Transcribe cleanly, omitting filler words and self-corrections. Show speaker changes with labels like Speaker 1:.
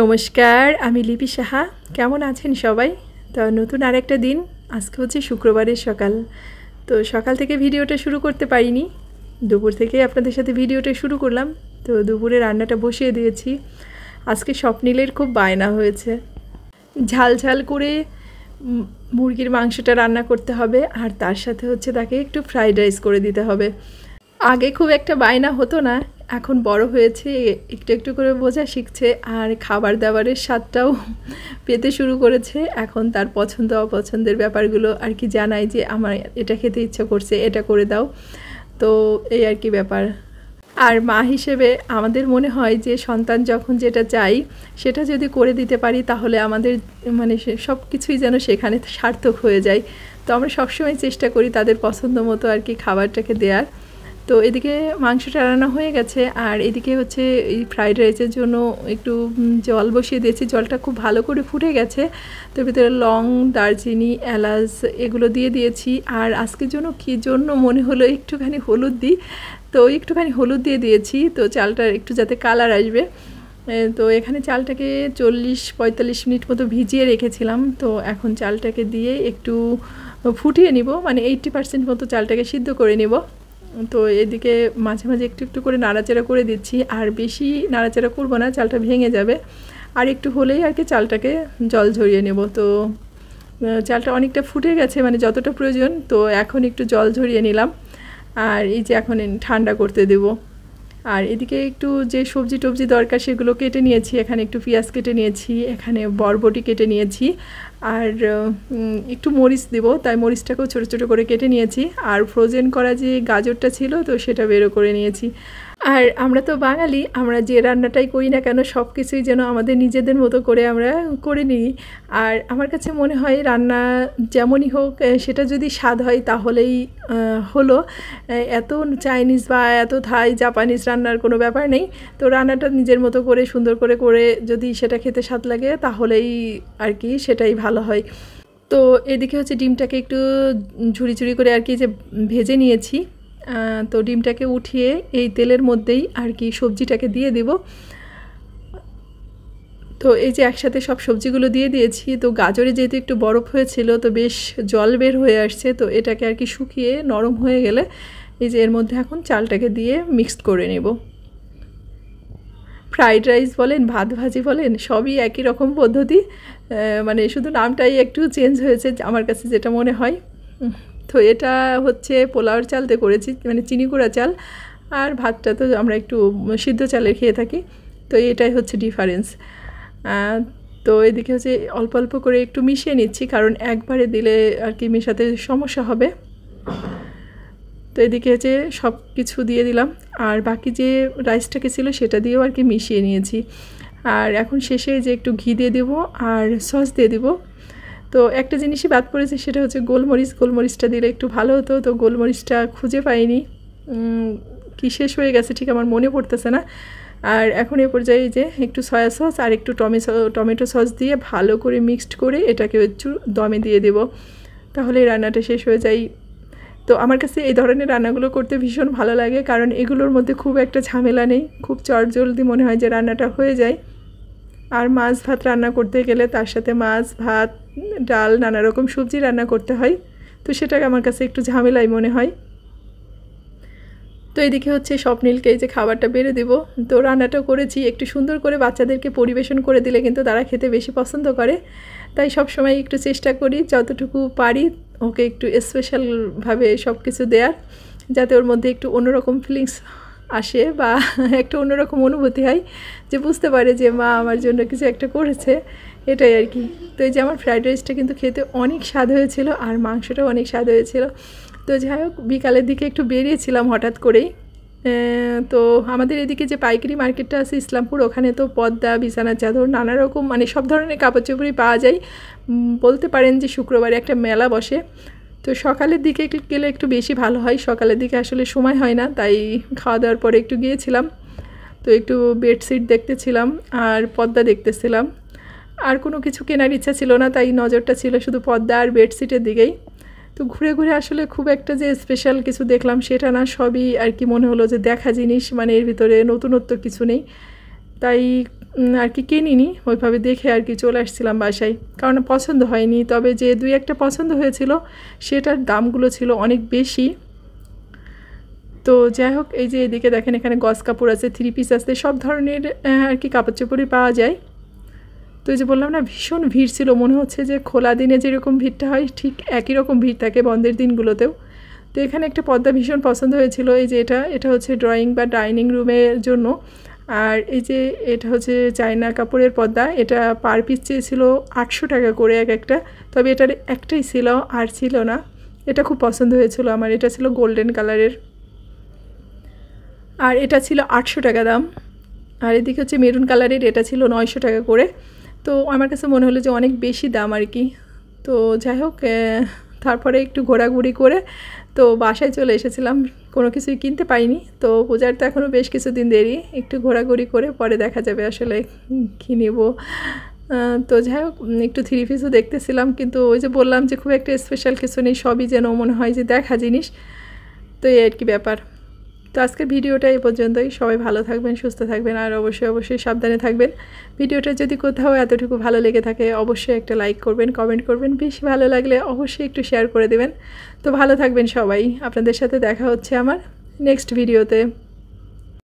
Speaker 1: নমস্কার, আমি লিপি সাহা। কেমন আছেন সবাই? তো নতুন আরেকটা দিন। আজকে হচ্ছে শুক্রবারের সকাল। তো সকাল থেকে ভিডিওটা শুরু করতে পারিনি, দুপুর থেকে আপনাদের সাথে ভিডিওটা শুরু করলাম। তো দুপুরে রান্নাটা বসিয়ে দিয়েছি। আজকে স্বপ্নিলের খুব বায়না হয়েছে, ঝাল ঝাল করে মুরগির মাংসটা রান্না করতে হবে, আর তার সাথে হচ্ছে তাকে একটু ফ্রাইড রাইস করে দিতে হবে। আগে খুব একটা বায়না হতো না, এখন বড় হয়েছে, একটু একটু করে বোঝা শিখছে, আর খাবার দাবারের স্বাদটাও পেতে শুরু করেছে। এখন তার পছন্দ অপছন্দের ব্যাপারগুলো আর কি জানাই, যে আমার এটা খেতে ইচ্ছা করছে, এটা করে দাও। তো এই আর কি ব্যাপার। আর মা হিসেবে আমাদের মনে হয় যে সন্তান যখন যেটা চাই সেটা যদি করে দিতে পারি, তাহলে আমাদের মানে সব কিছুই যেন সেখানে সার্থক হয়ে যায়। তো আমরা সবসময় চেষ্টা করি তাদের পছন্দ মতো আর কি খাবারটাকে দেওয়ার। তো এদিকে মাংসটা রান্না হয়ে গেছে, আর এদিকে হচ্ছে এই ফ্রাইড রাইসের জন্য একটু জল বসিয়ে দিয়েছি। জলটা খুব ভালো করে ফুটে গেছে, তো ভিতরে লং, দারচিনি, এলাচ এগুলো দিয়ে দিয়েছি। আর আজকের জন্য কী জন্য মনে হলো একটুখানি হলুদ দিই, তো একটুখানি হলুদ দিয়ে দিয়েছি, তো চালটা একটু যাতে কালার আসবে। তো এখানে চালটাকে 40-45 মিনিট মতো ভিজিয়ে রেখেছিলাম। তো এখন চালটাকে দিয়ে একটু ফুটিয়ে নিব, মানে 80% মতো চালটাকে সিদ্ধ করে নিব। তো এদিকে মাঝে মাঝে একটু একটু করে নাড়াচাড়া করে দিচ্ছি, আর বেশি নাড়াচাড়া করবো না, চালটা ভেঙে যাবে। আর একটু হলেই আর কি চালটাকে জল ঝরিয়ে নেব। তো চালটা অনেকটা ফুটে গেছে, মানে যতটা প্রয়োজন। তো এখন একটু জল ঝরিয়ে নিলাম, আর এই যে এখন ঠান্ডা করতে দেব। আর এদিকে একটু যে সবজি টবজি দরকার সেগুলো কেটে নিয়েছি। এখানে একটু পেঁয়াজ কেটে নিয়েছি, এখানে বরবটি কেটে নিয়েছি, আর একটু মরিচ দেব, তাই মরিচটাকেও ছোটো ছোটো করে কেটে নিয়েছি। আর ফ্রোজেন করা যে গাজরটা ছিল, তো সেটা বেরো করে নিয়েছি। আর আমরা তো বাঙালি, আমরা যে রান্নাটাই করি না কেন সব কিছুই যেন আমাদের নিজেদের মতো করে আমরা করে নিই। আর আমার কাছে মনে হয় রান্না যেমনই হোক, সেটা যদি স্বাদ হয় তাহলেই হলো। এত চাইনিজ বা এত থাই জাপানিজ রান্নার কোনো ব্যাপার নেই। তো রান্নাটা নিজের মতো করে সুন্দর করে করে যদি সেটা খেতে স্বাদ লাগে, তাহলেই আর কি সেটাই ভালো হয়। তো এদিকে হচ্ছে ডিমটাকে একটু ঝুড়ি ঝুড়ি করে আর কি যে ভেজে নিয়েছি। তো ডিমটাকে উঠিয়ে এই তেলের মধ্যেই আর কি সবজিটাকে দিয়ে দেব। তো এই যে একসাথে সব সবজিগুলো দিয়ে দিয়েছি। তো গাজরে যেহেতু একটু বরফ হয়েছিল, তো বেশ জল বের হয়ে আসছে। তো এটাকে আর কি শুকিয়ে নরম হয়ে গেলে এই যে এর মধ্যে এখন চালটাকে দিয়ে মিক্সড করে নেব। ফ্রাইড রাইস বলেন, ভাত ভাজি বলেন, সবই একই রকম পদ্ধতি, মানে শুধু নামটাই একটু চেঞ্জ হয়েছে আমার কাছে যেটা মনে হয়। তো এটা হচ্ছে পোলাওর চালতে করেছি, মানে চিনি গুঁড়া চাল। আর ভাতটা তো আমরা একটু সিদ্ধ চালের খেয়ে থাকি, তো এটাই হচ্ছে ডিফারেন্স। তো এদিকে হচ্ছে অল্প অল্প করে একটু মিশিয়ে নিচ্ছি, কারণ একবারে দিলে আর কি মেশাতে সমস্যা হবে। তো এদিকে হচ্ছে সব কিছু দিয়ে দিলাম, আর বাকি যে রাইসটাকে ছিল সেটা দিয়েও আর কি মিশিয়ে নিয়েছি। আর এখন শেষে যে একটু ঘি দিয়ে দেবো আর সস দিয়ে দেবো। তো একটা জিনিসই বাদ পড়েছে, সেটা হচ্ছে গোলমরিচ। গোলমরিচটা দিলে একটু ভালো হতো, তো গোলমরিচটা খুঁজে পাইনি, কি শেষ হয়ে গেছে ঠিক আমার মনে পড়তেছে না। আর এখন এ পর্যায়ে যে একটু সয়া সস আর একটু টমেটো সস দিয়ে ভালো করে মিক্সড করে এটাকে একটু দমে দিয়ে দেব, তাহলে রান্নাটা শেষ হয়ে যায়। তো আমার কাছে এই ধরনের রান্নাগুলো করতে ভীষণ ভালো লাগে, কারণ এগুলোর মধ্যে খুব একটা ঝামেলা নেই, খুব চটজলদি মনে হয় যে রান্নাটা হয়ে যায়। আর মাছ ভাত রান্না করতে গেলে তার সাথে মাছ ভাত ডাল নানা রকম সবজি রান্না করতে হয়, তো সেটাকে আমার কাছে একটু ঝামেলাই মনে হয়। তো এদিকে হচ্ছে স্বপ্নিলকে এই যে খাবারটা বেড়ে দেবো। তো রান্নাটাও করেছি, একটু সুন্দর করে বাচ্চাদেরকে পরিবেশন করে দিলে কিন্তু তারা খেতে বেশি পছন্দ করে। তাই সব সময় একটু চেষ্টা করি যতটুকু পারি ওকে একটু স্পেশালভাবে সব কিছু দেওয়ার, যাতে ওর মধ্যে একটু অন্যরকম ফিলিংস আসে, বা একটা অন্যরকম অনুভূতি হয়, যে বুঝতে পারে যে মা আমার জন্য কিছু একটা করেছে, এটাই আর কি। তো এই যে আমার ফ্রাইড রাইসটা কিন্তু খেতে অনেক স্বাদ হয়েছিল, আর মাংসটাও অনেক স্বাদ হয়েছিল। তো যাই হোক, বিকালের দিকে একটু বেরিয়েছিলাম হঠাৎ করেই। তো আমাদের এদিকে যে পাইকারি মার্কেটটা আছে ইসলামপুর, ওখানে তো পর্দা, বিছানার চাদর, নানা রকম মানে সব ধরনের কাপড় চোপড়ই পাওয়া যায়। বলতে পারেন যে শুক্রবারে একটা মেলা বসে। তো সকালের দিকে গেলে একটু বেশি ভালো হয়, সকালের দিকে আসলে সময় হয় না, তাই খাওয়া দাওয়ার পরে একটু গিয়েছিলাম। তো একটু বেডশিট দেখতেছিলাম আর পর্দা দেখতেছিলাম, আর কোনো কিছু কেনার ইচ্ছা ছিল না, তাই নজরটা ছিল শুধু পর্দা আর বেডশিটের দিকেই। তো ঘুরে ঘুরে আসলে খুব একটা যে স্পেশাল কিছু দেখলাম সেটা না, সবই আর কি মনে হলো যে দেখা জিনিস, মানে এর ভিতরে নতুনত্ব কিছু নেই। তাই আর কি কিনিনি, ওইভাবে দেখে আর কি চলে আসছিলাম বাসায়, কারণ পছন্দ হয়নি। তবে যে 2-1টা পছন্দ হয়েছিল সেটার দামগুলো ছিল অনেক বেশি। তো যাই হোক, এই যে এদিকে দেখেন এখানে গস কাপড় আছে, 3 পিস আছে, সব ধরনের আর কি কাপড় চোপড়ই পাওয়া যায়। তো এই যে বললাম না, ভীষণ ভিড় ছিল, মনে হচ্ছে যে খোলা দিনে যেরকম ভিড়টা হয় ঠিক একই রকম ভিড় থাকে বন্ধের দিনগুলোতেও। তো এখানে একটা পর্দা ভীষণ পছন্দ হয়েছিল, এই যে এটা হচ্ছে ড্রয়িং বা ডাইনিং রুমের জন্য। আর এই যে এটা হচ্ছে চায়না কাপড়ের পর্দা, এটা পার পিস চেয়েছিল 800 টাকা করে এক একটা, তবে এটার একটাই ছিল আর ছিল না। এটা খুব পছন্দ হয়েছিল আমার, এটা ছিল গোল্ডেন কালারের, আর এটা ছিল 800 টাকা দাম। আর এদিকে হচ্ছে মেরুন কালারের, এটা ছিল 900 টাকা করে। তো আমার কাছে মনে হলো যে অনেক বেশি দাম আর কি। তো যাই হোক, তারপরে একটু ঘোরাঘুরি করে তো বাসায় চলে এসেছিলাম, কোনো কিছুই কিনতে পারিনি। তো পূজার তো এখনও বেশ কিছুদিন দেরি, একটু ঘোরাঘুরি করে পরে দেখা যাবে আসলে কী নেব। তো যাই হোক, একটু 3 পিসও দেখতেছিলাম, কিন্তু ওই যে বললাম যে খুব একটা স্পেশাল কিছু নেই, সবই যেন মনে হয় যে দেখা জিনিস। তো এই আর কি ব্যাপার। তো আজকের ভিডিওটা এই পর্যন্তই। সবাই ভালো থাকবেন, সুস্থ থাকবেন, আর অবশ্যই সাবধানে থাকবেন। ভিডিওটা যদি কোথাও এতটুকু ভালো লেগে থাকে অবশ্যই একটা লাইক করবেন, কমেন্ট করবেন, বেশি ভালো লাগলে অবশ্যই একটু শেয়ার করে দেবেন। তো ভালো থাকবেন সবাই, আপনাদের সাথে দেখা হচ্ছে আমার নেক্সট ভিডিওতে।